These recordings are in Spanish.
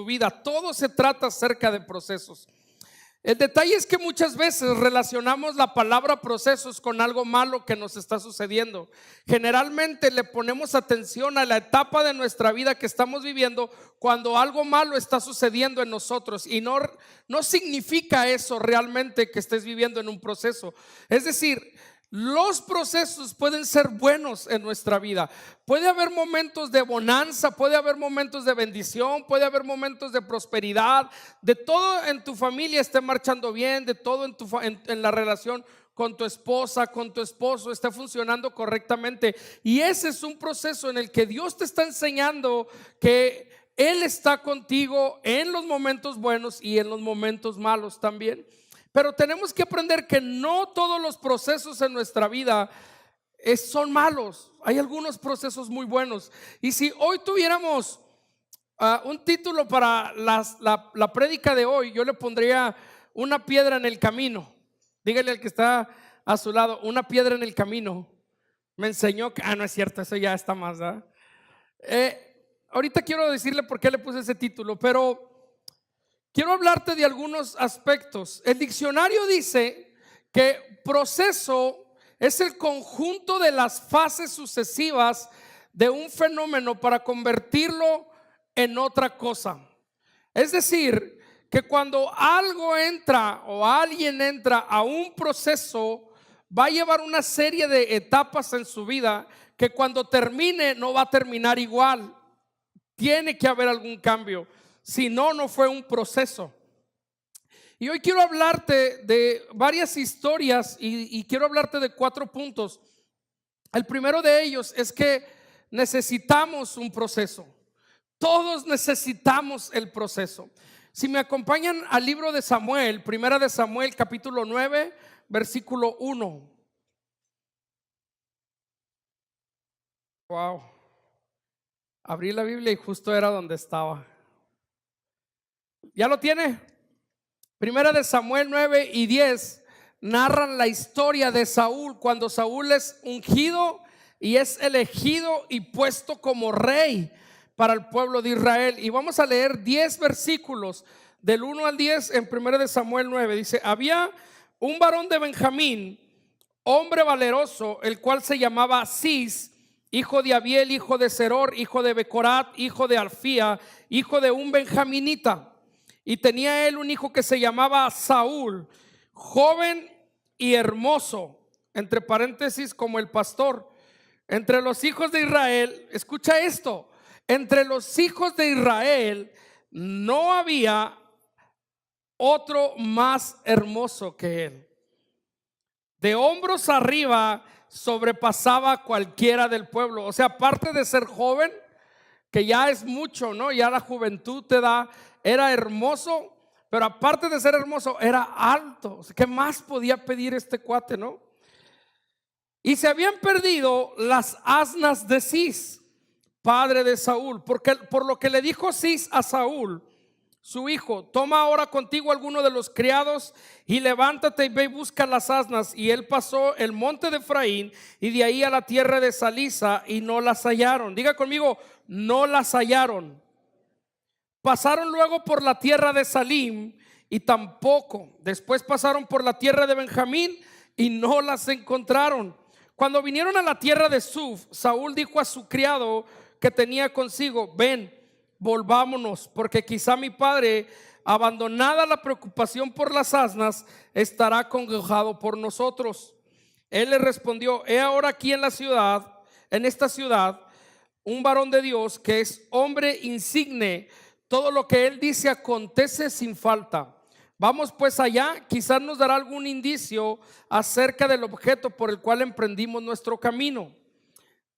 vida. Todo se trata acerca de procesos. El detalle es que muchas veces relacionamos la palabra procesos con algo malo que nos está sucediendo. Generalmente le ponemos atención a la etapa de nuestra vida que estamos viviendo cuando algo malo está sucediendo en nosotros, y no significa eso realmente que estés viviendo en un proceso. Es decir, los procesos pueden ser buenos en nuestra vida. Puede haber momentos de bonanza, puede haber momentos de bendición, puede haber momentos de prosperidad, de todo en tu familia esté marchando bien, de todo en la relación con tu esposa, con tu esposo esté funcionando correctamente. Y ese es un proceso en el que Dios te está enseñando que Él está contigo en los momentos buenos y en los momentos malos también. Pero tenemos que aprender que no todos los procesos en nuestra vida son malos. Hay algunos procesos muy buenos. Y si hoy tuviéramos un título para la prédica de hoy, yo le pondría una piedra en el camino. Dígale al que está a su lado, una piedra en el camino. Me enseñó que, no es cierto, eso ya está más, ¿verdad? Ahorita quiero decirle por qué le puse ese título, pero quiero hablarte de algunos aspectos. El diccionario dice que proceso es el conjunto de las fases sucesivas de un fenómeno para convertirlo en otra cosa. Es decir, que cuando algo entra o alguien entra a un proceso, va a llevar una serie de etapas en su vida que cuando termine no va a terminar igual. Tiene que haber algún cambio. Si no, no fue un proceso. Y hoy quiero hablarte de varias historias y quiero hablarte de 4 puntos. El primero de ellos es que necesitamos un proceso. Todos necesitamos el proceso. Si me acompañan al libro de Samuel, primera de Samuel, capítulo 9, versículo 1. Wow. Abrí la Biblia y justo era donde estaba. ¿Ya lo tiene? Primera de Samuel 9 y 10 narran la historia de Saúl cuando Saúl es ungido y es elegido y puesto como rey para el pueblo de Israel. Y vamos a leer 10 versículos del 1 al 10 en primera de Samuel 9. Dice: había un varón de Benjamín, hombre valeroso, el cual se llamaba Cis, hijo de Abiel, hijo de Seror, hijo de Becorat, hijo de Alfía, hijo de un benjaminita. Y tenía él un hijo que se llamaba Saúl, joven y hermoso, entre paréntesis, como el pastor. Entre los hijos de Israel, escucha esto, entre los hijos de Israel no había otro más hermoso que él. De hombros arriba sobrepasaba a cualquiera del pueblo. O sea, aparte de ser joven, que ya es mucho, ¿no? Ya la juventud te da. Era hermoso, pero aparte de ser hermoso, era alto. ¿Qué más podía pedir este cuate, no? Y se habían perdido las asnas de Cis, padre de Saúl, por lo que le dijo Cis a Saúl, su hijo: toma ahora contigo alguno de los criados y levántate y ve y busca las asnas. Y él pasó el monte de Efraín y de ahí a la tierra de Salisa y no las hallaron. Diga conmigo: no las hallaron. Pasaron luego por la tierra de Salim y tampoco. Después pasaron por la tierra de Benjamín y no las encontraron. Cuando vinieron a la tierra de Suf, Saúl dijo a su criado que tenía consigo: ven, volvámonos, porque quizá mi padre, abandonada la preocupación por las asnas, estará congojado por nosotros. Él le respondió: he ahora aquí en esta ciudad, un varón de Dios que es hombre insigne. Todo lo que él dice acontece sin falta. Vamos pues allá, quizás nos dará algún indicio acerca del objeto por el cual emprendimos nuestro camino.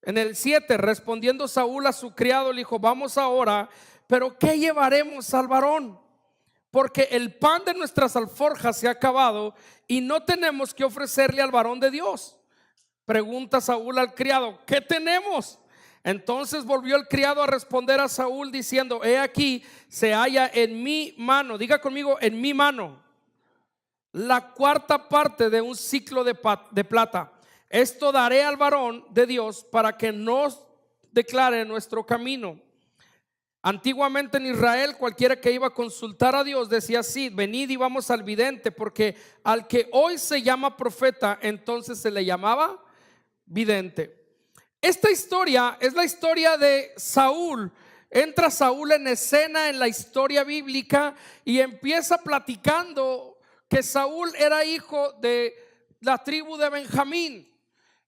En el 7, respondiendo Saúl a su criado, le dijo: vamos ahora, pero ¿qué llevaremos al varón? Porque el pan de nuestras alforjas se ha acabado y no tenemos que ofrecerle al varón de Dios. Pregunta Saúl al criado: ¿qué tenemos? Entonces volvió el criado a responder a Saúl diciendo: he aquí, se halla en mi mano, diga conmigo, en mi mano, la 4ª parte de un siclo de plata. Esto daré al varón de Dios para que nos declare nuestro camino. Antiguamente en Israel, cualquiera que iba a consultar a Dios decía así: venid y vamos al vidente, porque al que hoy se llama profeta, entonces se le llamaba vidente. Esta historia es la historia de Saúl. Entra Saúl en escena en la historia bíblica y empieza platicando que Saúl era hijo de la tribu de Benjamín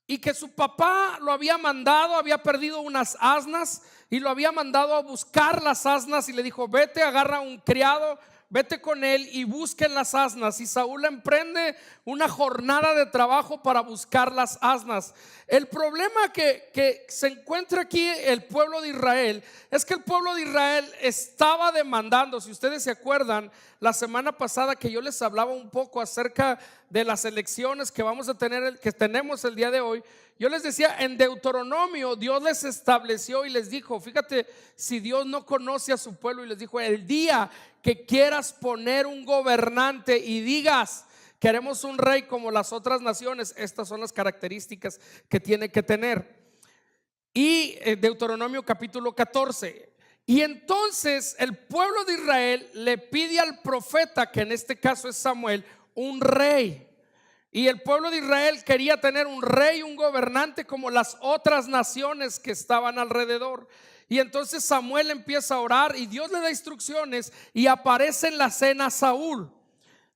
y que su papá lo había mandado, había perdido unas asnas y lo había mandado a buscar las asnas, y le dijo: vete, agarra un criado, vete con él y busquen las asnas. Y Saúl emprende una jornada de trabajo para buscar las asnas. El problema que se encuentra aquí el pueblo de Israel es que el pueblo de Israel estaba demandando. Si ustedes se acuerdan, la semana pasada que yo les hablaba un poco acerca de las elecciones que vamos a tener, que tenemos el día de hoy, yo les decía, en Deuteronomio Dios les estableció y les dijo: fíjate, si Dios no conoce a su pueblo, y les dijo: el día que quieras poner un gobernante y digas: queremos un rey como las otras naciones, estas son las características que tiene que tener. Y Deuteronomio capítulo 14. Y entonces el pueblo de Israel le pide al profeta, que en este caso es Samuel, un rey. Y el pueblo de Israel quería tener un rey, un gobernante como las otras naciones que estaban alrededor. Y entonces Samuel empieza a orar y Dios le da instrucciones, y aparece en la cena Saúl.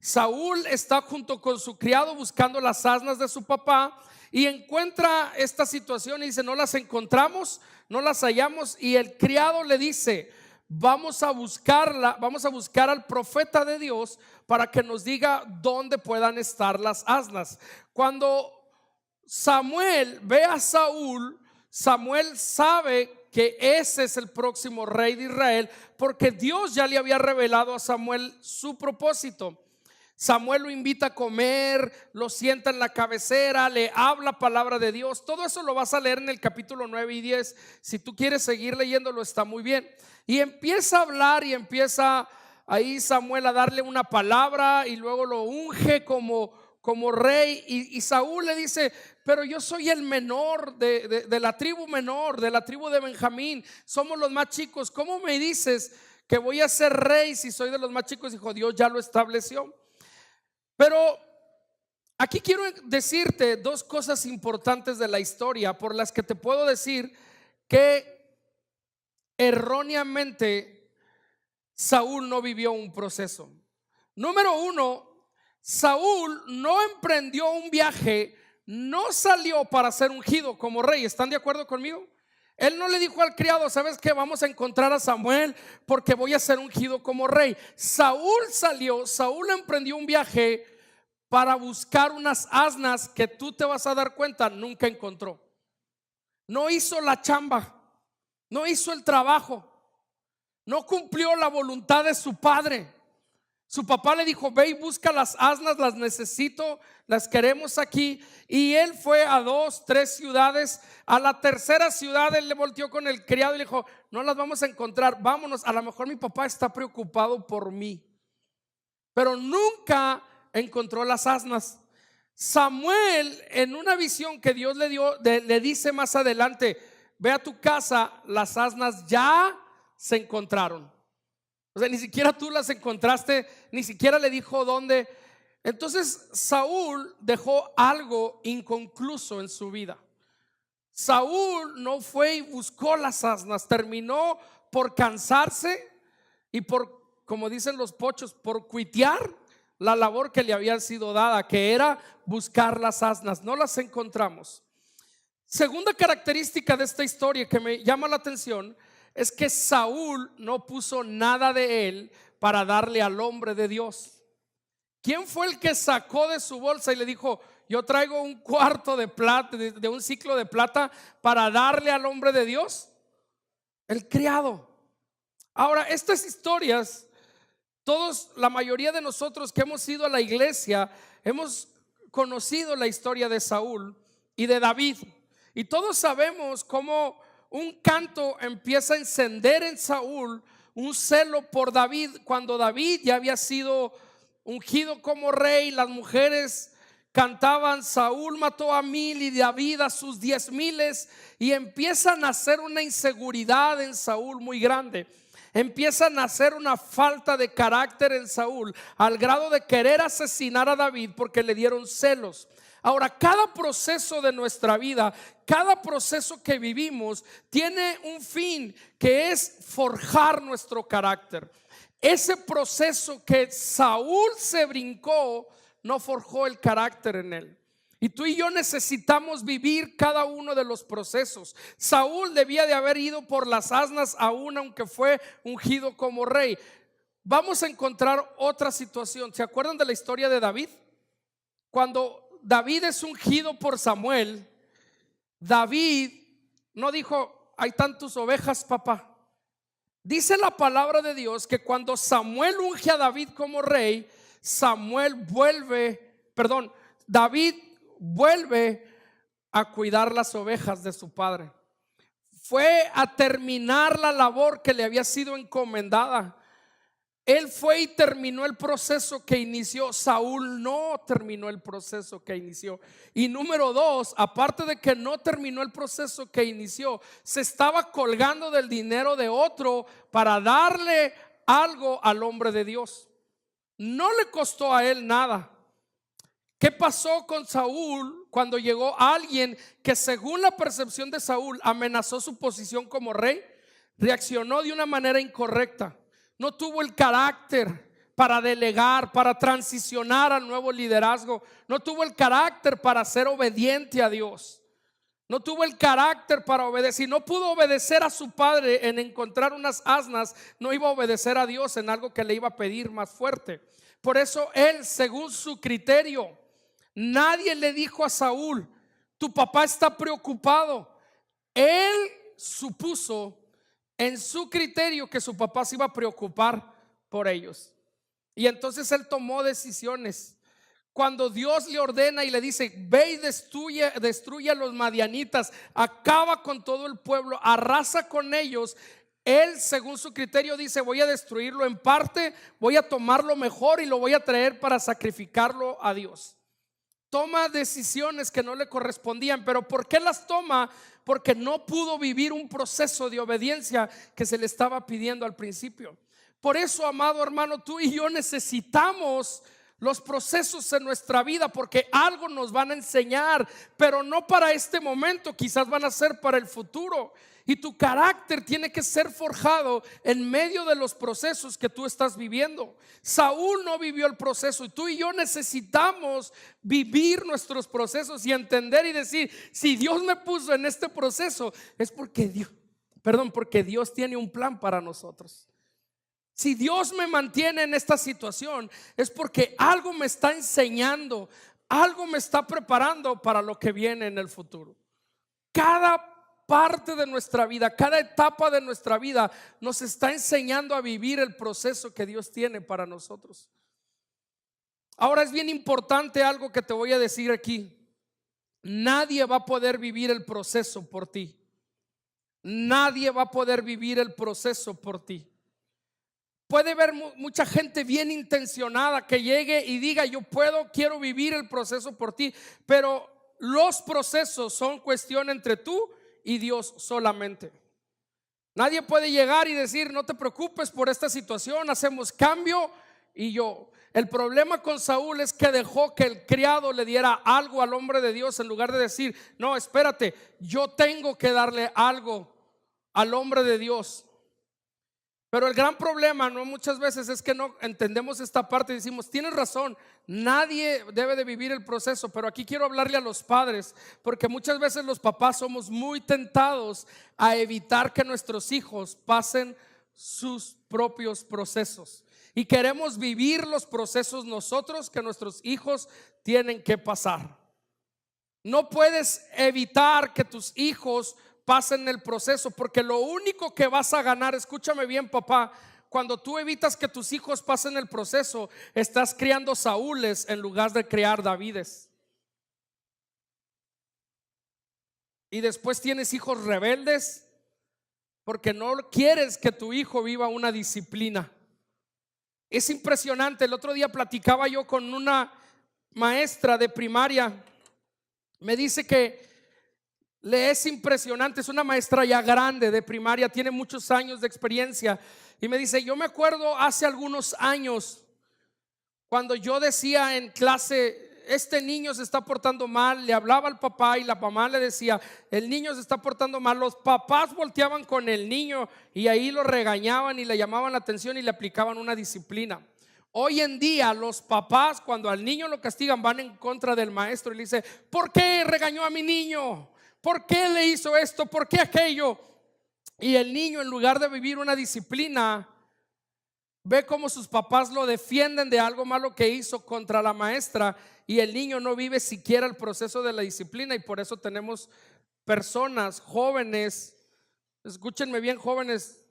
Saúl está junto con su criado buscando las asnas de su papá y encuentra esta situación y dice: no las encontramos, no las hallamos. Y el criado le dice: vamos a buscarla, vamos a buscar al profeta de Dios para que nos diga dónde puedan estar las asnas. Cuando Samuel ve a Saúl, Samuel sabe que ese es el próximo rey de Israel, porque Dios ya le había revelado a Samuel su propósito. Samuel lo invita a comer, lo sienta en la cabecera, le habla palabra de Dios. Todo eso lo vas a leer en el capítulo 9 y 10. Si tú quieres seguir leyéndolo, está muy bien. Y empieza a hablar y empieza ahí Samuel a darle una palabra y luego lo unge como rey. Y Saúl le dice: pero yo soy el menor de la tribu menor, de la tribu de Benjamín. Somos los más chicos. ¿Cómo me dices que voy a ser rey si soy de los más chicos? Dijo: Dios ya lo estableció. Pero aquí quiero decirte dos cosas importantes de la historia por las que te puedo decir que erróneamente Saúl no vivió un proceso. Número uno, Saúl no emprendió un viaje, no salió para ser ungido como rey. ¿Están de acuerdo conmigo? Él no le dijo al criado: ¿sabes qué? Vamos a encontrar a Samuel porque voy a ser ungido como rey. Saúl emprendió un viaje para buscar unas asnas que tú te vas a dar cuenta nunca encontró. No hizo la chamba, no hizo el trabajo, no cumplió la voluntad de su padre. Su papá le dijo: ve y busca las asnas, las necesito, las queremos aquí. Y él fue a 2, 3 ciudades. A la tercera ciudad él le volteó con el criado y le dijo: no las vamos a encontrar, vámonos, a lo mejor mi papá está preocupado por mí. Pero nunca encontró las asnas. Samuel, en una visión que Dios le dio, le dice más adelante: ve a tu casa, las asnas ya se encontraron. O sea, ni siquiera tú las encontraste, ni siquiera le dijo dónde. Entonces Saúl dejó algo inconcluso en su vida. Saúl no fue y buscó las asnas, terminó por cansarse y por, como dicen los pochos, por cuitear la labor que le había sido dada, que era buscar las asnas. No las encontramos. Segunda característica de esta historia que me llama la atención es que Saúl no puso nada de él para darle al hombre de Dios. ¿Quién fue el que sacó de su bolsa y le dijo: yo traigo un cuarto de plata, de un ciclo de plata para darle al hombre de Dios? El criado. Ahora, estas historias, todos, la mayoría de nosotros que hemos ido a la iglesia, hemos conocido la historia de Saúl y de David, y todos sabemos cómo un canto empieza a encender en Saúl un celo por David. Cuando David ya había sido ungido como rey, las mujeres cantaban: Saúl mató a 1000 y David a sus 10,000, y empiezan a hacer una inseguridad en Saúl muy grande. empieza a nacer una falta de carácter en Saúl, al grado de querer asesinar a David porque le dieron celos. Ahora, cada proceso de nuestra vida, cada proceso que vivimos tiene un fin, que es forjar nuestro carácter. Ese proceso que Saúl se brincó no forjó el carácter en él. Y tú y yo necesitamos vivir cada uno de los procesos. Saúl debía de haber ido por las asnas aún aunque fue ungido como rey. Vamos a encontrar otra situación. ¿Se acuerdan de la historia de David? Cuando David es ungido por Samuel, David no dijo: ahí están tus ovejas, papá. Dice la palabra de Dios que cuando Samuel unge a David como rey, David vuelve a cuidar las ovejas de su padre. Fue a terminar la labor que le había sido encomendada. Él fue y terminó el proceso que inició. Saúl no terminó el proceso que inició. Y número dos, aparte de que no terminó el proceso que inició, se estaba colgando del dinero de otro para darle algo al hombre de Dios. No le costó a él nada. ¿Qué pasó con Saúl cuando llegó alguien que, según la percepción de Saúl, amenazó su posición como rey? Reaccionó de una manera incorrecta. No tuvo el carácter para delegar, para transicionar al nuevo liderazgo. No tuvo el carácter para ser obediente a Dios. No tuvo el carácter para obedecer. Si no pudo obedecer a su padre en encontrar unas asnas, no iba a obedecer a Dios en algo que le iba a pedir más fuerte. Por eso él, según su criterio, nadie le dijo a Saúl: tu papá está preocupado. Él supuso en su criterio que su papá se iba a preocupar por ellos. Y entonces él tomó decisiones. Cuando Dios le ordena y le dice: ve y destruye a los madianitas, acaba con todo el pueblo, arrasa con ellos, él, según su criterio, dice: voy a destruirlo en parte, voy a tomar lo mejor y lo voy a traer para sacrificarlo a Dios. Toma decisiones que no le correspondían. ¿Pero por qué las toma? Porque no pudo vivir un proceso de obediencia que se le estaba pidiendo al principio. Por eso, amado hermano, tú y yo necesitamos los procesos en nuestra vida, porque algo nos van a enseñar, pero no para este momento, quizás van a ser para el futuro. Y tu carácter tiene que ser forjado en medio de los procesos que tú estás viviendo. Saúl no vivió el proceso, y tú y yo necesitamos vivir nuestros procesos y entender y decir: si Dios me puso en este proceso, es porque Dios tiene un plan para nosotros. Si Dios me mantiene en esta situación, es porque algo me está enseñando, algo me está preparando para lo que viene en el futuro. Cada parte de nuestra vida, cada etapa de nuestra vida nos está enseñando a vivir el proceso que Dios tiene para nosotros. Ahora, es bien importante algo que te voy a decir aquí. Nadie va a poder vivir el proceso por ti. Nadie va a poder vivir el proceso por ti. Puede haber mucha gente bien intencionada que llegue y diga: quiero vivir el proceso por ti, pero los procesos son cuestión entre tú y Dios solamente. Nadie puede llegar y decir: no te preocupes por esta situación, hacemos cambio. El problema con Saúl es que dejó que el criado le diera algo al hombre de Dios, en lugar de decir: no, espérate, yo tengo que darle algo al hombre de Dios. Pero el gran problema, no, muchas veces es que no entendemos esta parte y decimos: tienes razón, nadie debe de vivir el proceso. Pero aquí quiero hablarle a los padres, porque muchas veces los papás somos muy tentados a evitar que nuestros hijos pasen sus propios procesos, y queremos vivir los procesos nosotros que nuestros hijos tienen que pasar. No puedes evitar que tus hijos pasen el proceso, porque lo único que vas a ganar, escúchame bien, papá, cuando tú evitas que tus hijos pasen el proceso, estás criando Saúles en lugar de criar Davides. Y después tienes hijos rebeldes porque no quieres que tu hijo viva una disciplina. Es impresionante. El otro día platicaba yo con una maestra de primaria. Me dice que le es impresionante. Es una maestra ya grande de primaria, tiene muchos años de experiencia. Y me dice, yo me acuerdo hace algunos años cuando yo decía en clase, este niño se está portando mal, le hablaba al papá y la mamá le decía, el niño se está portando mal. Los papás volteaban con el niño y ahí lo regañaban y le llamaban la atención y le aplicaban una disciplina. Hoy en día los papás, cuando al niño lo castigan, van en contra del maestro y le dice, ¿por qué regañó a mi niño? ¿Por qué le hizo esto? ¿Por qué aquello? Y el niño, en lugar de vivir una disciplina, ve cómo sus papás lo defienden de algo malo que hizo contra la maestra, y el niño no vive siquiera el proceso de la disciplina. Y por eso tenemos personas jóvenes, escúchenme bien, jóvenes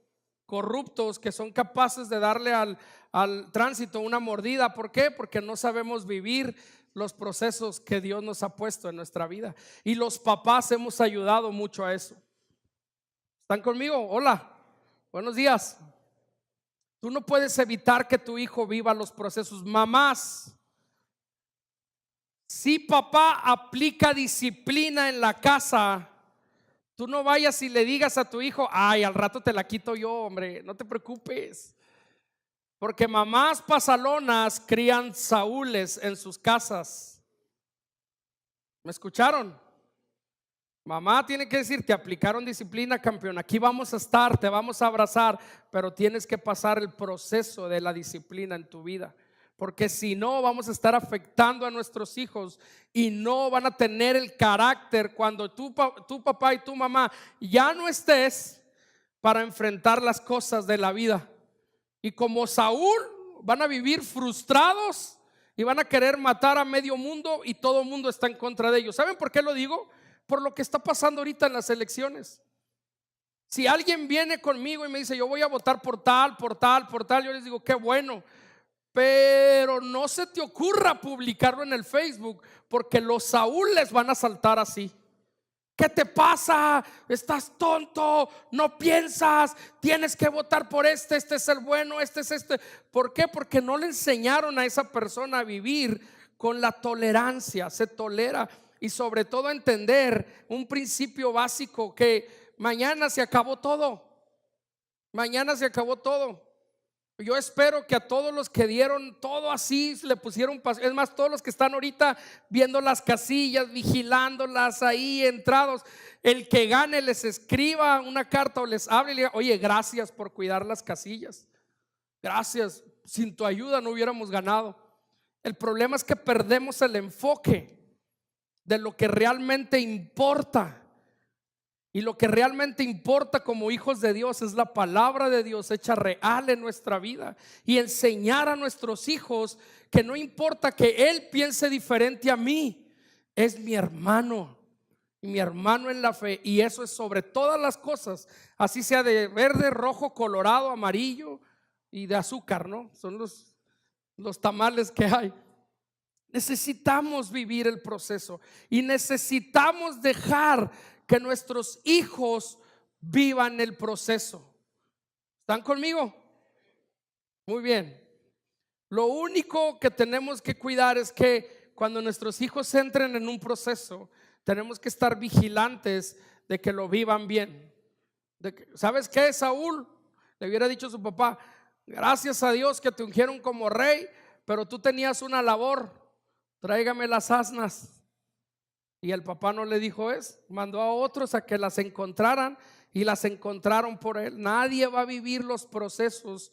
corruptos que son capaces de darle al tránsito una mordida. ¿Por qué? Porque no sabemos vivir los procesos que Dios nos ha puesto en nuestra vida. Y los papás hemos ayudado mucho a eso. ¿Están conmigo? Hola, buenos días. Tú no puedes evitar que tu hijo viva los procesos. Mamás, si papá aplica disciplina en la casa, tú no vayas y le digas a tu hijo, ay, al rato te la quito yo, hombre, no te preocupes. Porque mamás pasalonas crían saúles en sus casas. ¿Me escucharon? Mamá tiene que decir, te aplicaron disciplina, campeón, aquí vamos a estar, te vamos a abrazar, pero tienes que pasar el proceso de la disciplina en tu vida, porque si no vamos a estar afectando a nuestros hijos y no van a tener el carácter cuando tu papá y tu mamá ya no estés para enfrentar las cosas de la vida. Y como Saúl van a vivir frustrados y van a querer matar a medio mundo y todo el mundo está en contra de ellos. ¿Saben por qué lo digo? Por lo que está pasando ahorita en las elecciones. Si alguien viene conmigo y me dice, yo voy a votar por tal, yo les digo, qué bueno, pero no se te ocurra publicarlo en el Facebook, porque los Saúl les van a saltar así. ¿Qué te pasa? Estás tonto, no piensas, tienes que votar por este es el bueno, este es este. ¿Por qué? Porque no le enseñaron a esa persona a vivir con la tolerancia. Se tolera. Y sobre todo entender un principio básico, que mañana se acabó todo. Mañana se acabó todo. Yo espero que a todos los que dieron todo así, le pusieron, es más, todos los que están ahorita viendo las casillas, vigilándolas ahí, entrados, el que gane les escriba una carta o les hable y le diga, oye, gracias por cuidar las casillas. Gracias, sin tu ayuda no hubiéramos ganado. El problema es que perdemos el enfoque de lo que realmente importa. Y lo que realmente importa como hijos de Dios es la palabra de Dios hecha real en nuestra vida, y enseñar a nuestros hijos que no importa que él piense diferente a mí, es mi hermano y mi hermano en la fe, y eso es sobre todas las cosas, así sea de verde, rojo, colorado, amarillo y de azúcar, ¿no? Son los tamales que hay. Necesitamos vivir el proceso y necesitamos dejar que nuestros hijos vivan el proceso. ¿Están conmigo? Muy bien. Lo único que tenemos que cuidar es que cuando nuestros hijos entren en un proceso, tenemos que estar vigilantes de que lo vivan bien. ¿Sabes qué, Saúl? Le hubiera dicho a su papá, gracias a Dios que te ungieron como rey, pero tú tenías una labor. Tráigame las asnas. Y el papá no le dijo eso, mandó a otros a que las encontraran, y las encontraron por él. Nadie va a vivir los procesos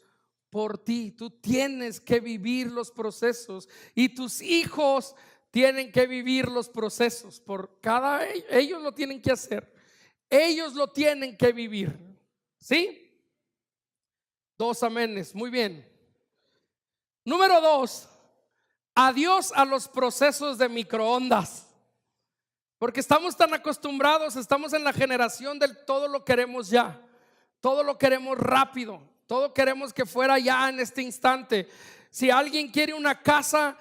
por ti. Tú tienes que vivir los procesos, y tus hijos tienen que vivir los procesos por cada ellos lo tienen que hacer. Ellos lo tienen que vivir. ¿Sí? 2 amenes, muy bien. Número 2, adiós a los procesos de microondas. Porque estamos tan acostumbrados, estamos en la generación del todo lo queremos ya, todo lo queremos rápido, todo queremos que fuera ya en este instante. Si alguien quiere una casa,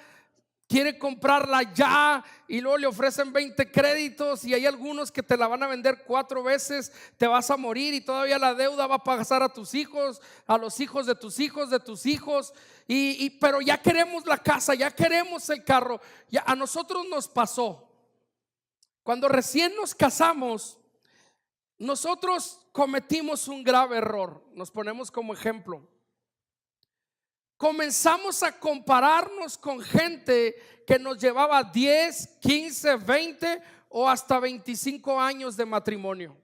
quiere comprarla ya, y luego le ofrecen 20 créditos, y hay algunos que te la van a vender 4 veces, te vas a morir y todavía la deuda va a pasar a tus hijos, a los hijos de tus hijos, de tus hijos, pero ya queremos la casa, ya queremos el carro. Ya a nosotros nos pasó. Cuando recién nos casamos, nosotros cometimos un grave error. Nos ponemos como ejemplo. Comenzamos a compararnos con gente que nos llevaba 10, 15, 20 o hasta 25 años de matrimonio.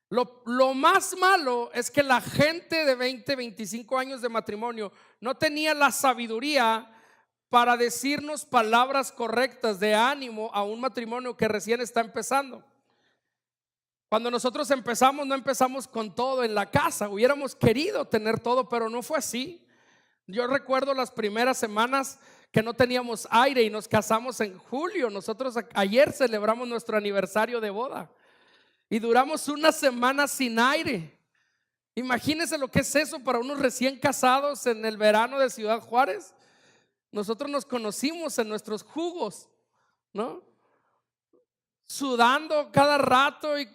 Lo más malo es que la gente de 20, 25 años de matrimonio no tenía la sabiduría para decirnos palabras correctas de ánimo a un matrimonio que recién está empezando. Cuando nosotros empezamos, no empezamos con todo en la casa. Hubiéramos querido tener todo, pero no fue así. Yo recuerdo las primeras semanas que no teníamos aire y nos casamos en julio. Nosotros ayer celebramos nuestro aniversario de boda y duramos una semana sin aire. Imagínense lo que es eso para unos recién casados en el verano de Ciudad Juárez. Nosotros nos conocimos en nuestros jugos, ¿no? Sudando cada rato y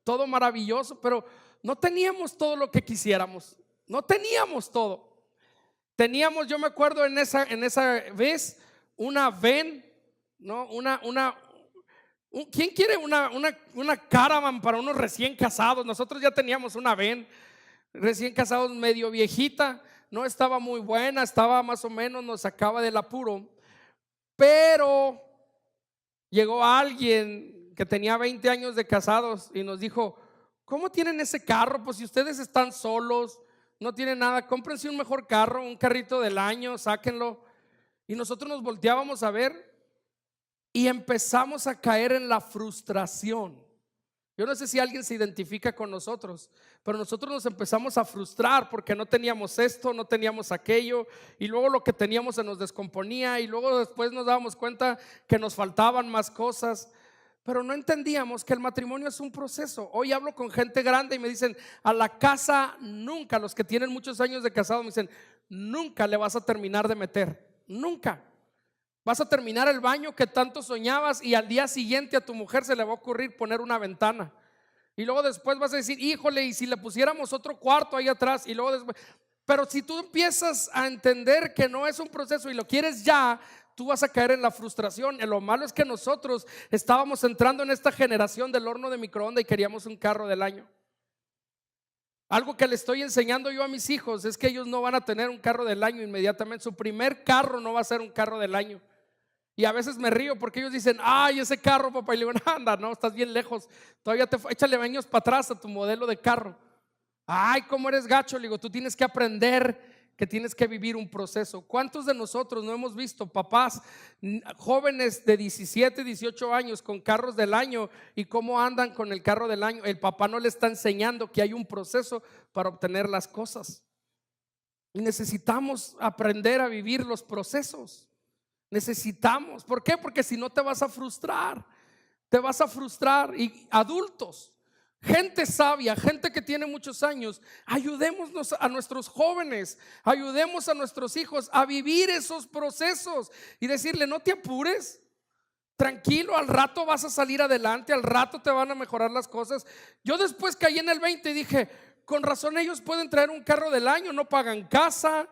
todo maravilloso, pero no teníamos todo lo que quisiéramos. No teníamos todo. Teníamos, yo me acuerdo en esa vez, una van, ¿no? ¿Quién quiere una caravan para unos recién casados? Nosotros ya teníamos una van, recién casados, medio viejita, no estaba muy buena, estaba más o menos, nos sacaba del apuro, pero llegó alguien que tenía 20 años de casados y nos dijo: ¿cómo tienen ese carro? Pues si ustedes están solos, no tienen nada, cómprense un mejor carro, un carrito del año, sáquenlo. Y nosotros nos volteábamos a ver y empezamos a caer en la frustración. Yo no sé si alguien se identifica con nosotros, pero nosotros nos empezamos a frustrar porque no teníamos esto, no teníamos aquello, y luego lo que teníamos se nos descomponía, y luego después nos dábamos cuenta que nos faltaban más cosas. Pero no entendíamos que el matrimonio es un proceso. Hoy hablo con gente grande y me dicen: a la casa nunca, los que tienen muchos años de casado me dicen, nunca le vas a terminar de meter, nunca. Vas a terminar el baño que tanto soñabas y al día siguiente a tu mujer se le va a ocurrir poner una ventana. Y luego después vas a decir: híjole, y si le pusiéramos otro cuarto ahí atrás. Y luego después, pero si tú empiezas a entender que no es un proceso y lo quieres ya, tú vas a caer en la frustración. Lo malo es que nosotros estábamos entrando en esta generación del horno de microondas y queríamos un carro del año. Algo que le estoy enseñando yo a mis hijos es que ellos no van a tener un carro del año inmediatamente. Su primer carro no va a ser un carro del año. Y a veces me río porque ellos dicen: ay, ese carro, papá. Y le digo: anda, no, estás bien lejos. Todavía échale años para atrás a tu modelo de carro. Ay, cómo eres gacho. Le digo: tú tienes que aprender que tienes que vivir un proceso. ¿Cuántos de nosotros no hemos visto papás jóvenes de 17, 18 años con carros del año y cómo andan con el carro del año? El papá no le está enseñando que hay un proceso para obtener las cosas. Y necesitamos aprender a vivir los procesos. Necesitamos. ¿Por qué? Porque si no te vas a frustrar. Te vas a frustrar. Y adultos, gente sabia, gente que tiene muchos años, ayudémonos a nuestros jóvenes, ayudemos a nuestros hijos a vivir esos procesos y decirle: no te apures, tranquilo, al rato vas a salir adelante, al rato te van a mejorar las cosas. Yo después caí en el 20 y dije: con razón ellos pueden traer un carro del año, no pagan casa,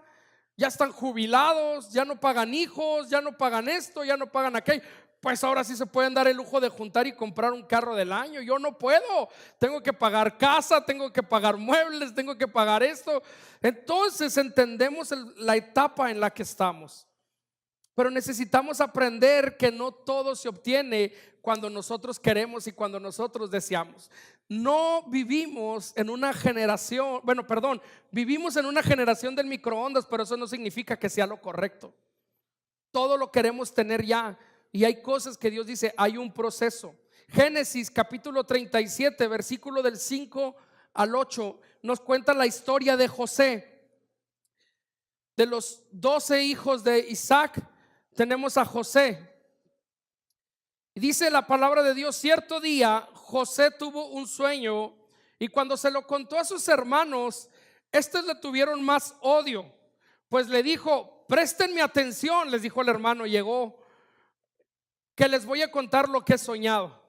ya están jubilados, ya no pagan hijos, ya no pagan esto, ya no pagan aquello. Pues ahora sí se pueden dar el lujo de juntar y comprar un carro del año. Yo no puedo, tengo que pagar casa, tengo que pagar muebles, tengo que pagar esto. Entonces entendemos la etapa en la que estamos. Pero necesitamos aprender que no todo se obtiene cuando nosotros queremos y cuando nosotros deseamos. No vivimos en una generación, vivimos en una generación del microondas, pero eso no significa que sea lo correcto. Todo lo queremos tener ya. Y hay cosas que Dios dice, hay un proceso. Génesis capítulo 37, versículo del 5 al 8, nos cuenta la historia de José. De los 12 hijos de Isaac, tenemos a José. Y dice la palabra de Dios: cierto día José tuvo un sueño, y cuando se lo contó a sus hermanos, estos le tuvieron más odio, pues le dijo: préstenme atención, les dijo el hermano, llegó, que les voy a contar lo que he soñado.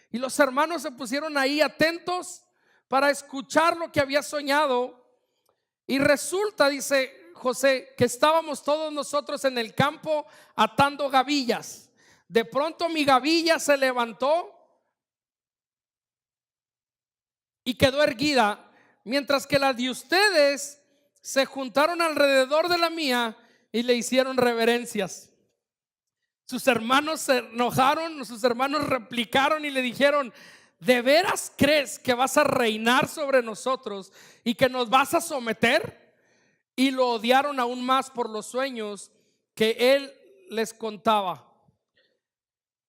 Y los hermanos se pusieron ahí atentos para escuchar lo que había soñado. Y resulta, dice José, que estábamos todos nosotros en el campo atando gavillas. De pronto mi gavilla se levantó y quedó erguida, mientras que las de ustedes se juntaron alrededor de la mía y le hicieron reverencias. Sus hermanos se enojaron, sus hermanos replicaron y le dijeron: ¿de veras crees que vas a reinar sobre nosotros y que nos vas a someter? Y lo odiaron aún más por los sueños que él les contaba.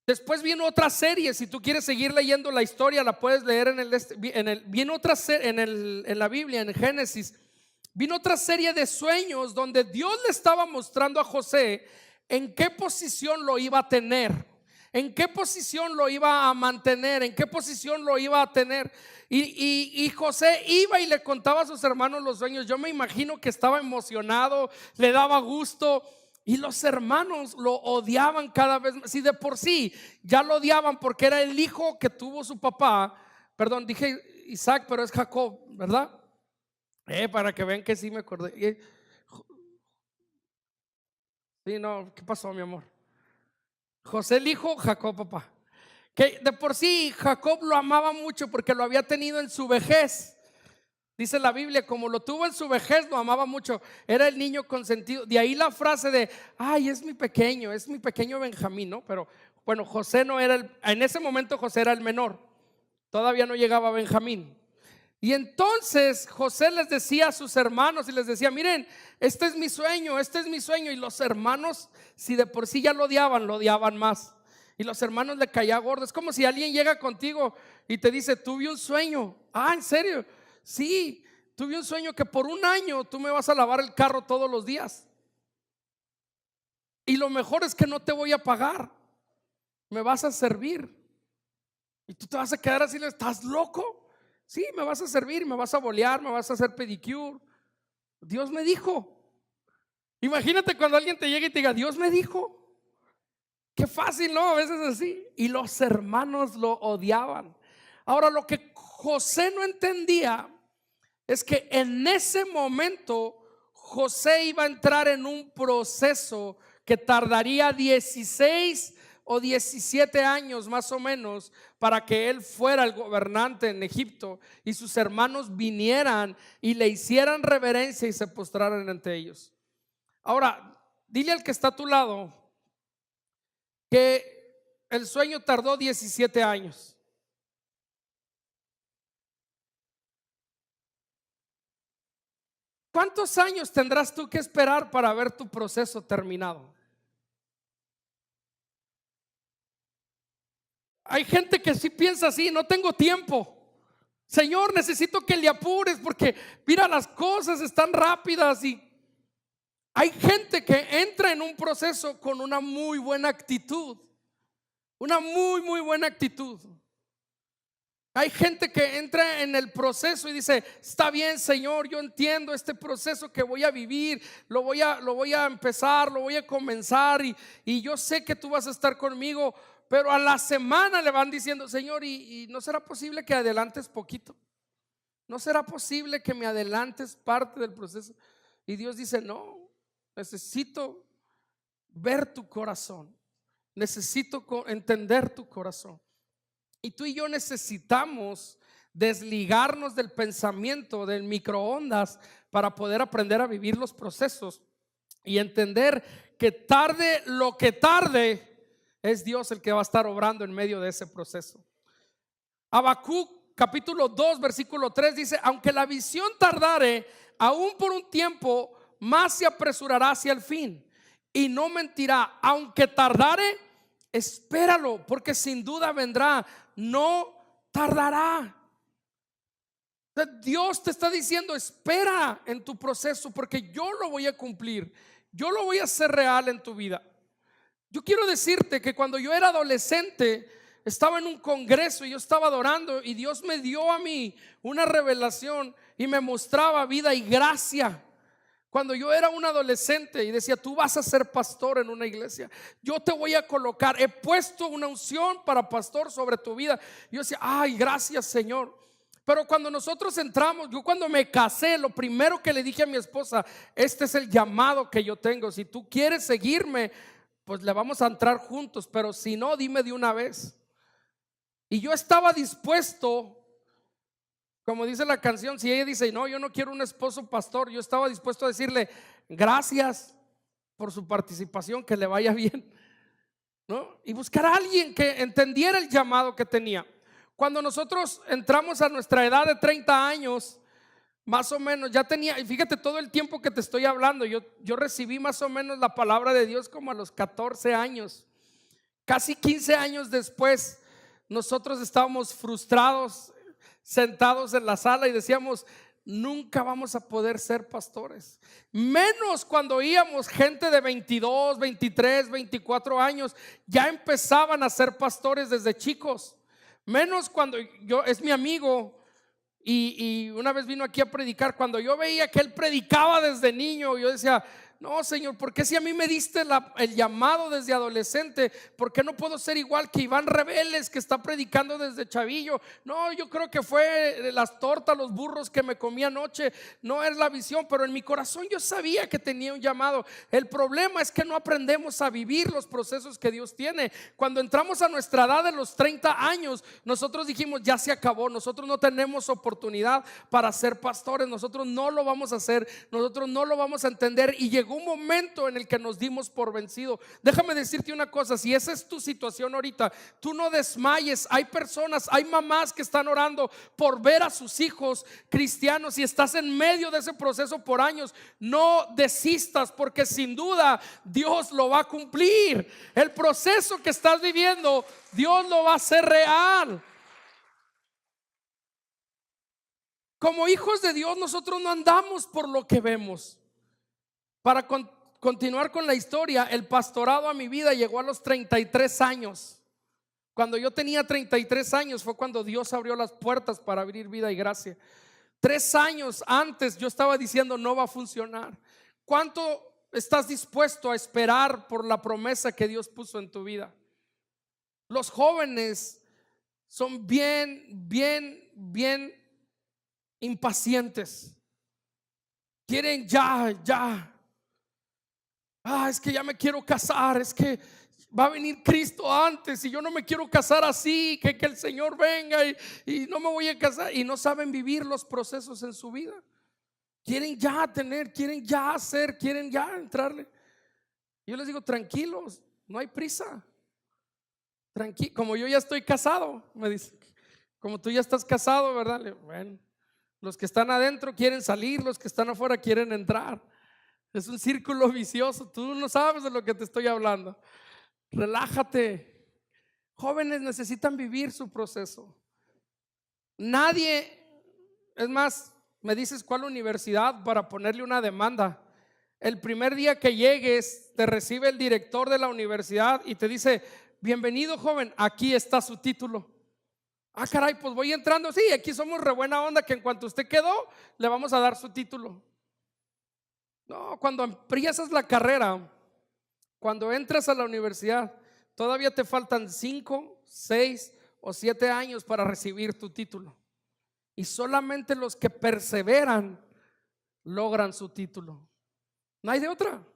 Después vino otra serie. Si tú quieres seguir leyendo la historia, la puedes leer vino otra serie en la Biblia, en Génesis. Vino otra serie de sueños donde Dios le estaba mostrando a José en qué posición lo iba a tener, en qué posición lo iba a mantener, en qué posición lo iba a tener. Y José iba y le contaba a sus hermanos los sueños. Yo me imagino que estaba emocionado, le daba gusto. Y los hermanos lo odiaban cada vez más. Si de por sí ya lo odiaban porque era el hijo que tuvo su papá. Perdón, dije Isaac, pero es Jacob, ¿verdad? Para que vean que sí me acordé. Sí, no, ¿qué pasó, mi amor? José el hijo, Jacob papá. Que de por sí Jacob lo amaba mucho porque lo había tenido en su vejez. Dice la Biblia, como lo tuvo en su vejez, lo amaba mucho. Era el niño consentido. De ahí la frase de: ay, es mi pequeño Benjamín, ¿no? Pero bueno, José no era en ese momento José era el menor. Todavía no llegaba Benjamín. Y entonces José les decía a sus hermanos y les decía: miren, este es mi sueño, este es mi sueño. Y los hermanos, si de por sí ya lo odiaban más. Y los hermanos le caía gordo. Es como si alguien llega contigo y te dice: tuve un sueño. Ah, ¿en serio? Sí, tuve un sueño que por un año tú me vas a lavar el carro todos los días. Y lo mejor es que no te voy a pagar, me vas a servir. Y tú te vas a quedar así: ¿estás loco? Sí, me vas a servir, me vas a bolear, me vas a hacer pedicure. Dios me dijo. Imagínate cuando alguien te llega y te diga: Dios me dijo. Qué fácil, ¿no? A veces así. Y los hermanos lo odiaban. Ahora, lo que José no entendía es que en ese momento José iba a entrar en un proceso que tardaría 16 o 17 años más o menos para que él fuera el gobernante en Egipto y sus hermanos vinieran y le hicieran reverencia y se postraran ante ellos. Ahora, dile al que está a tu lado que el sueño tardó 17 años. ¿Cuántos años tendrás tú que esperar para ver tu proceso terminado? Hay gente que sí piensa así: no tengo tiempo. Señor, necesito que le apures porque mira, las cosas están rápidas. Y hay gente que entra en un proceso con una muy buena actitud. Una muy buena actitud. Hay gente que entra en el proceso y dice: está bien, Señor, yo entiendo este proceso que voy a vivir, lo voy a empezar, lo voy a comenzar y yo sé que tú vas a estar conmigo. Pero a la semana le van diciendo: Señor, ¿y no será posible que adelantes poquito? ¿No será posible que me adelantes parte del proceso? Y Dios dice: no, necesito ver tu corazón, necesito entender tu corazón. Y tú y yo necesitamos desligarnos del pensamiento del microondas para poder aprender a vivir los procesos y entender que tarde lo que tarde, es Dios el que va a estar obrando en medio de ese proceso. Habacuc capítulo 2 versículo 3 dice: aunque la visión tardare aún por un tiempo, más se apresurará hacia el fin y no mentirá. Aunque tardare, espéralo, porque sin duda vendrá, no tardará. Dios te está diciendo: espera en tu proceso, porque yo lo voy a cumplir, yo lo voy a hacer real en tu vida. Yo quiero decirte que cuando yo era adolescente, estaba en un congreso y yo estaba adorando y Dios me dio a mí una revelación y me mostraba vida y gracia. Cuando yo era un adolescente y decía: tú vas a ser pastor en una iglesia, yo te voy a colocar, he puesto una unción para pastor sobre tu vida. Yo decía: ay, gracias, Señor. Pero cuando nosotros entramos, yo cuando me casé, lo primero que le dije a mi esposa: este es el llamado que yo tengo. Si tú quieres seguirme, pues le vamos a entrar juntos, pero si no, dime de una vez. Y yo estaba dispuesto, Como dice la canción, si ella dice, no, yo no quiero un esposo pastor, yo estaba dispuesto a decirle, gracias por su participación, que le vaya bien, ¿no? Y buscar a alguien que entendiera el llamado que tenía. Cuando nosotros entramos a nuestra edad de 30 años, más o menos, ya tenía, y fíjate todo el tiempo que te estoy hablando, yo recibí más o menos la palabra de Dios como a los 14 años. Casi 15 años después, nosotros estábamos frustrados, sentados en la sala y decíamos, nunca vamos a poder ser pastores. Menos cuando oíamos gente de 22, 23, 24 años, ya empezaban a ser pastores desde chicos. Menos cuando es mi amigo y una vez vino aquí a predicar. Cuando yo veía que él predicaba desde niño, yo decía, no, Señor, ¿por qué si a mí me diste el llamado desde adolescente? ¿Por qué no puedo ser igual que Iván Reveles, que está predicando desde chavillo? No, yo creo que fue las tortas, los burros que me comí anoche. No es la visión, pero en mi corazón yo sabía que tenía un llamado. El problema es que no aprendemos a vivir los procesos que Dios tiene. Cuando entramos a nuestra edad de los 30 años, nosotros dijimos, ya se acabó, nosotros no tenemos oportunidad para ser pastores, nosotros no lo vamos a hacer, nosotros no lo vamos a entender. Y llegó un momento en el que nos dimos por vencido. Déjame decirte una cosa, si esa es tu situación ahorita, tú no desmayes. Hay personas, hay mamás que están orando por ver a sus hijos cristianos, y estás en medio de ese proceso por años. No desistas, porque sin duda Dios lo va a cumplir. El proceso que estás viviendo, Dios lo va a hacer real. Como hijos de Dios, nosotros no andamos por lo que vemos. Para continuar con la historia, el pastorado a mi vida llegó a los 33 años. Cuando yo tenía 33 años fue cuando Dios abrió las puertas para abrir Vida y Gracia. 3 años antes yo estaba diciendo, no va a funcionar. ¿Cuánto estás dispuesto a esperar por la promesa que Dios puso en tu vida? Los jóvenes son bien impacientes. Quieren ya. Es que ya me quiero casar, es que va a venir Cristo antes y yo no me quiero casar así, que el Señor venga y no me voy a casar. Y no saben vivir los procesos en su vida. Quieren ya tener, quieren ya hacer, quieren ya entrarle. Yo les digo, tranquilos, no hay prisa. Como yo ya estoy casado, me dice, como tú ya estás casado, ¿verdad? Bueno, los que están adentro quieren salir, los que están afuera quieren entrar. Es un círculo vicioso. Tú no sabes de lo que te estoy hablando. Relájate. Jóvenes necesitan vivir su proceso. Nadie, es más, me dices cuál universidad para ponerle una demanda. El primer día que llegues, te recibe el director de la universidad y te dice, bienvenido joven, aquí está su título. Caray, pues voy entrando. Sí, aquí somos re buena onda, que en cuanto usted quedó, le vamos a dar su título. No, cuando empiezas la carrera, cuando entras a la universidad, todavía te faltan 5, 6 o 7 años para recibir tu título. Y solamente los que perseveran logran su título. No hay de otra.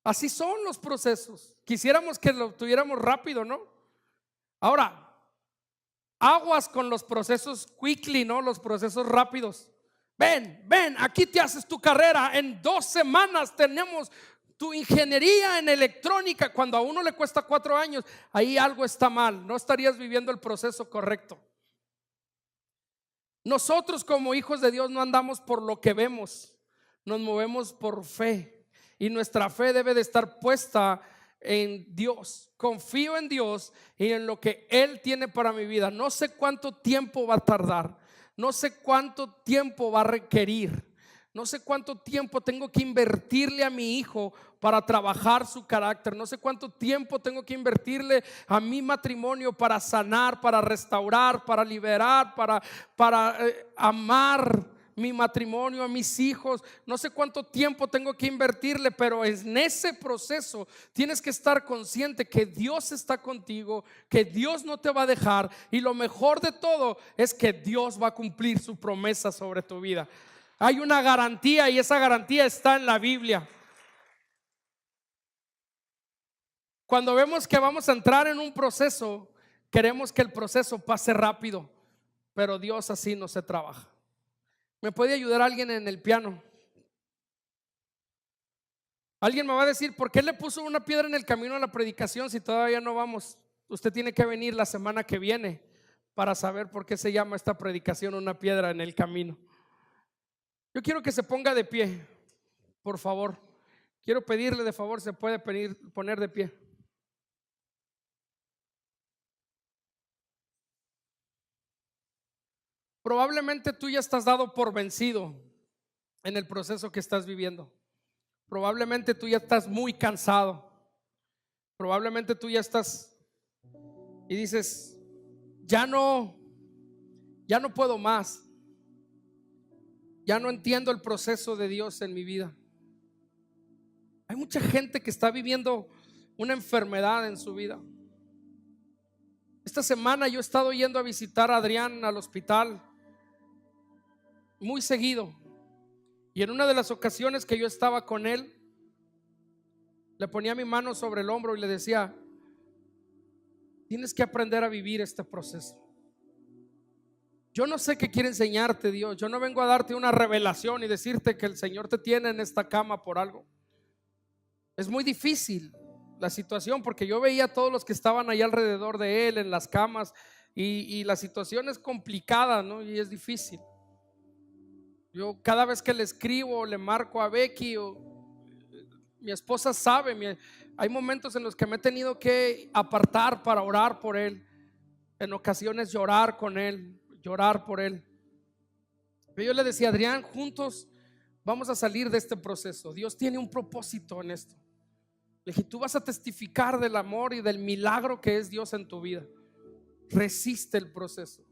Así son los procesos. Quisiéramos que lo tuviéramos rápido, ¿no? Ahora, aguas con los procesos quickly, ¿no? Los procesos rápidos. Ven, aquí te haces tu carrera. En 2 semanas tenemos tu ingeniería en electrónica. Cuando a uno le cuesta 4 años, ahí algo está mal. No estarías viviendo el proceso correcto. Nosotros como hijos de Dios no andamos por lo que vemos, nos movemos por fe. Y nuestra fe debe de estar puesta en Dios. Confío en Dios y en lo que Él tiene para mi vida. No sé cuánto tiempo va a tardar. No sé cuánto tiempo va a requerir. No sé cuánto tiempo tengo que invertirle a mi hijo para trabajar su carácter. No sé cuánto tiempo tengo que invertirle a mi matrimonio para sanar, para restaurar, para liberar, para amar mi matrimonio, a mis hijos. No sé cuánto tiempo tengo que invertirle, pero en ese proceso tienes que estar consciente que Dios está contigo, que Dios no te va a dejar, y lo mejor de todo es que Dios va a cumplir su promesa sobre tu vida. Hay una garantía y esa garantía está en la Biblia. Cuando vemos que vamos a entrar en un proceso, queremos que el proceso pase rápido. pero Dios así no se trabaja. ¿Me puede ayudar alguien en el piano? Alguien me va a decir, ¿por qué le puso una piedra en el camino a la predicación si todavía no vamos? Usted tiene que venir la semana que viene para saber por qué se llama esta predicación una piedra en el camino. Yo quiero que se ponga de pie, por favor. Quiero pedirle de favor, se puede poner de pie. Probablemente tú ya estás dado por vencido en el proceso que estás viviendo. Probablemente tú ya estás muy cansado. Probablemente tú ya estás y dices, ya no puedo más. Ya no entiendo el proceso de Dios en mi vida. Hay mucha gente que está viviendo una enfermedad en su vida. Esta semana yo he estado yendo a visitar a Adrián al hospital muy seguido. Y en una de las ocasiones que yo estaba con él, le ponía mi mano sobre el hombro y le decía, tienes que aprender a vivir este proceso. Yo no sé qué quiere enseñarte Dios. Yo no vengo a darte una revelación y decirte que el Señor te tiene en esta cama por algo. Es muy difícil la situación, porque yo veía a todos los que estaban ahí alrededor de él en las camas y la situación es complicada, ¿no? Y es difícil. Yo cada vez que le escribo, le marco a Becky, mi esposa sabe, hay momentos en los que me he tenido que apartar para orar por él, en ocasiones llorar con él, llorar por él. Pero yo le decía, Adrián, juntos vamos a salir de este proceso. Dios tiene un propósito en esto. Le dije, tú vas a testificar del amor y del milagro que es Dios en tu vida. Resiste el proceso.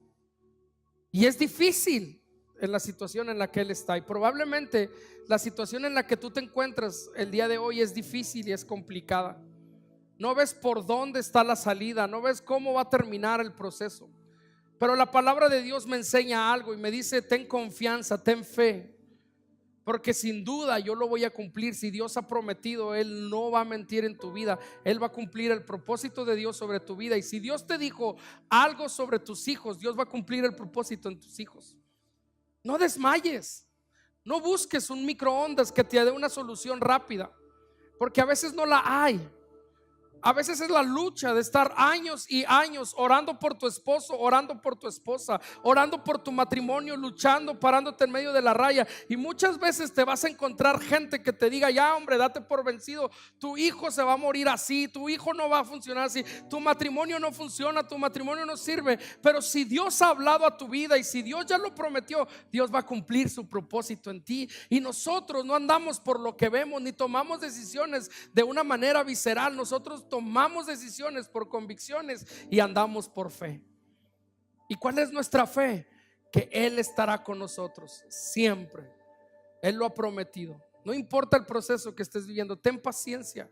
Y es difícil en la situación en la que él está, y probablemente la situación en la que tú te encuentras el día de hoy es difícil y es complicada. No ves por dónde está la salida, no ves cómo va a terminar el proceso, pero la palabra de Dios me enseña algo y me dice, ten confianza, ten fe, porque sin duda yo lo voy a cumplir. Si Dios ha prometido, Él no va a mentir en tu vida. Él va a cumplir el propósito de Dios sobre tu vida. Y si Dios te dijo algo sobre tus hijos, Dios va a cumplir el propósito en tus hijos. No desmayes. No busques un microondas que te dé una solución rápida, porque a veces no la hay. A veces es la lucha de estar años y años orando por tu esposo, orando por tu esposa, orando por tu matrimonio, luchando, parándote en medio de la raya. Y muchas veces te vas a encontrar gente que te diga, ya hombre, date por vencido, tu hijo se va a morir así, tu hijo no va a funcionar así, tu matrimonio no funciona, tu matrimonio no sirve. Pero si Dios ha hablado a tu vida y si Dios ya lo prometió, Dios va a cumplir su propósito en ti. Y nosotros no andamos por lo que vemos, ni tomamos decisiones de una manera visceral. Nosotros tomamos decisiones por convicciones y andamos por fe. ¿Y cuál es nuestra fe? Que Él estará con nosotros siempre. Él lo ha prometido. No importa el proceso que estés viviendo, ten paciencia.